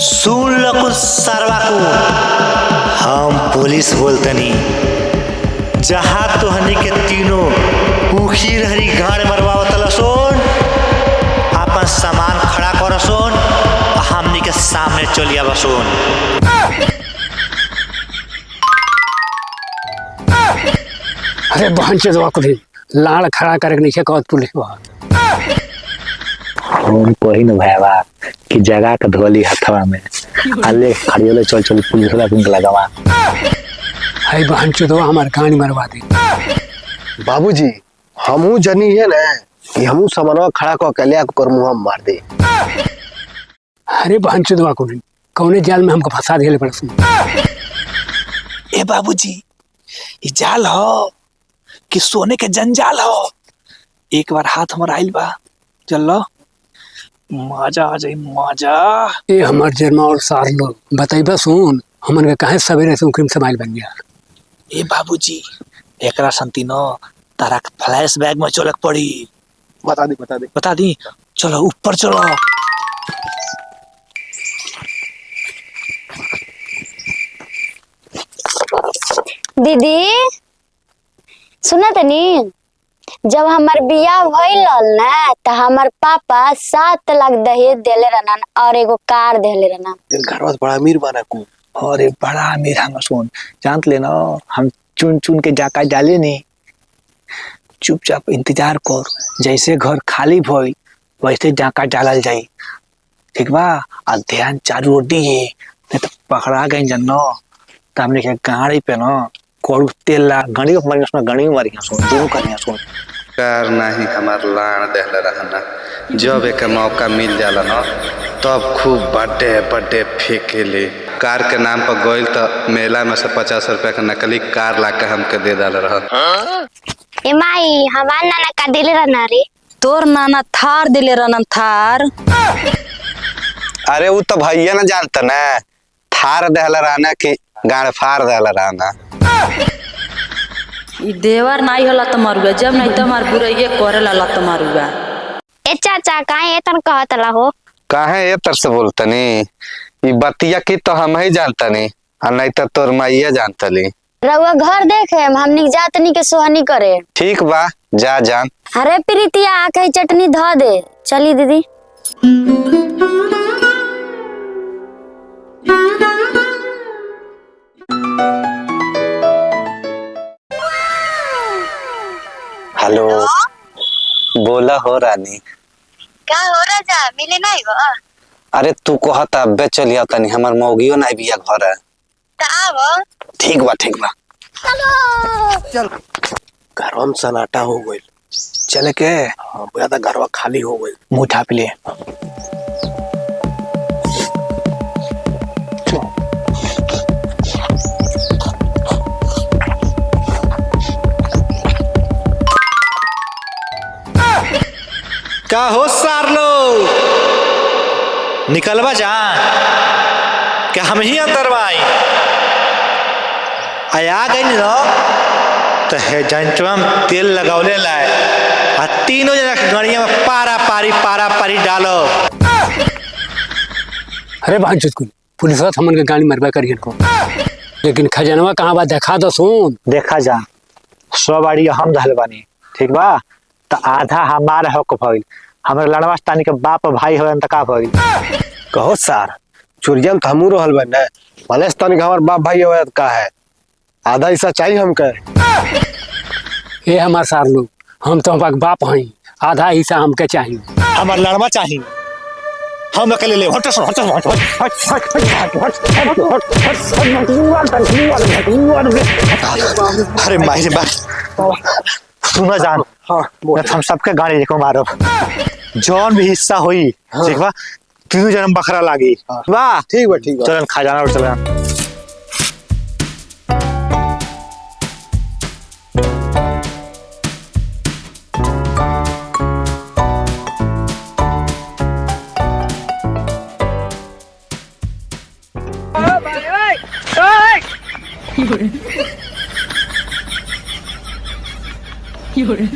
सुन लो कुछ सरवा को, हम पुलिस बोलतनी। जहाँ तोहनी के तीनों उखी रहरी गाड़ मरवावतल सोन, अपन सामान खड़ा कर सोन, हमनी के सामने चलिया बसोन। अरे बहन से दवा को लाड़ खड़ा करके नीचे कहत पुलिस बा हम कही न भाईवा कि जगह का धोली हथवा में अल्ले खड़ियोले चल चल पुलिस वाला कुंड लगावा। हाय बहन से दवा हमार गाड़ी मरवा दे। बाबूजी हमू जनी है ना कि हमू सामानवा खड़ा कर के लिया कर मुंह मार दे। अरे बहन से दवा को कौने जाल में हमको फंसा दिले पड़े सुन। ए बाबूजी ये जाल हो कि सोने के जंजाल हो? एक बार हाथ हमारा आइल बा, चलो मजा आ जाए मजा। ए हमार जन्मा और सार लोग बताइबा सुन, हमन के काहे सवेरे से उकरीम समाइल बन गया। ए बाबूजी एकरा संती न तारा फ्लैश बैग में चलक पड़ी। बता दी चलो ऊपर चलो। दीदी सुना तनी, जब हमार बियाह भइल ना त हमार पापा 7 लाख दहेज देले रहन और एगो कार देले रहन। दिल घरवा बड़ा अमीर बना को। अरे बड़ा अमीर हम सुन जानत ले ना, हम चुन चुन के जाका डाले नहीं, चुपचाप इंतजार कर, जैसे घर खाली भई वैसे जाका डालल जाई, ठीक बा? आ ध्यान चारू ओर दिए नहीं तो पकड़ा गई जन्नो। तो हमने क्या गाड़ी पे ना कोड़ तेल ला गाड़ी को मारी सुन, गाड़ी में मारी सुन, दोनों करिया सुन। कार नहीं हमार लाण देहले रहना, जब एक मौका मिल जाला ना तब खूब बर्थडे बर्थडे फेंकेले। कार के नाम पर गइल तो मेला में से 50 रुपया का नकली कार ला के हमके दे डाल रहा। ए माई हमार नाना का देले रहन रे। तोर नाना थार दिले रहन थार। अरे वो तो भैया ना जानता ना, थार देहले रहना कि गाड़ फाड़ देहले रहना। ई देवर नहीं होला त मारुगा, जब नहीं त मार बुरैये करेला ला त मारुगा। ए चाचा काहे एतन कहतला हो? काहे ये तरह से बोलतनी? ई बतिया की तो हम ही जानतनी, और नहीं तो तोर माइया जानतली। रउआ घर देखे हमनी जातनी के सोहनी करे। ठीक बा जा जान। अरे प्रीतिया आके चटनी ध दे। चली दीदी। हेलो बोला हो रानी। का हो राजा मिले नहीं गो? अरे तू कहता अबे चलिया तनी, हमर मौगियो नहीं बिया घर है। त आव। ठीक बा चल घरवा में सन्नाटा हो गइल। चले के हाँ बुआ तो घरवा खाली हो गइल। मुंह ठाप ले। क्या हो सार लो, निकलवा जा क्या हम ही अंदरवाई आया गई ना तो है जंचवा में तेल लगावले लाए आ तीनों जना के गाड़िया में पारा पारी डालो। अरे बहन चुटकुल पुलिस वाला हमन के गाड़ी मरवा करियन को, लेकिन खजानवा कहाँ बा देखा दो सुन। देखा जा 100 बाड़ी हम धल बानी, ठीक बा? तो आधा हमारा हक भइल, हमारे लड़वा तानी के बाप भाई हो त का भइल? कहो सार चोरिया में तो हमू रहल बा ना, भले तनी हमार बाप भाई हो का है, आधा हिस्सा चाहिए हमके। ए हमार सार लोग हम तो हमार बाप हई, आधा हिस्सा हमके चाहिए। हमार लड़वा चाहिए, हम अकेले ले हट। अरे माई सुना जान, हम सबके गाड़ी को मारो, जौन भी हिस्सा हुई ठीक बा, तीनों जन्म बकरा लागी। वाह ठीक बा चलन खजाना और चलन।有人。